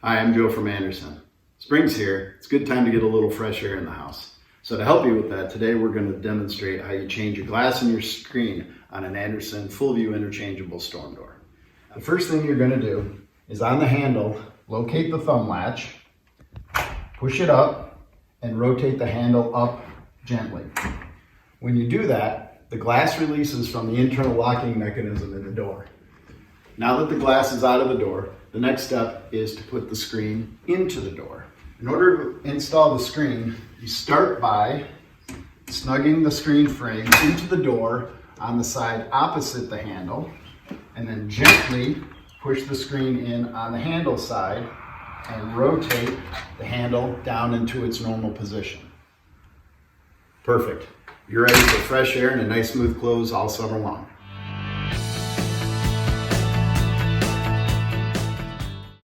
Hi, I'm Joe from Andersen. Spring's here. It's a good time to get a little fresh air in the house. So to help you with that, today we're going to demonstrate how you change your glass and your screen on an Andersen full view interchangeable storm door. The first thing you're going to do is on the handle, locate the thumb latch, push it up, and rotate the handle up gently. When you do that, the glass releases from the internal locking mechanism in the door. Now that the glass is out of the door, the next step is to put the screen into the door. In order to install the screen, you start by snugging the screen frame into the door on the side opposite the handle, and then gently push the screen in on the handle side and rotate the handle down into its normal position. Perfect. You're ready for fresh air and a nice smooth close all summer long.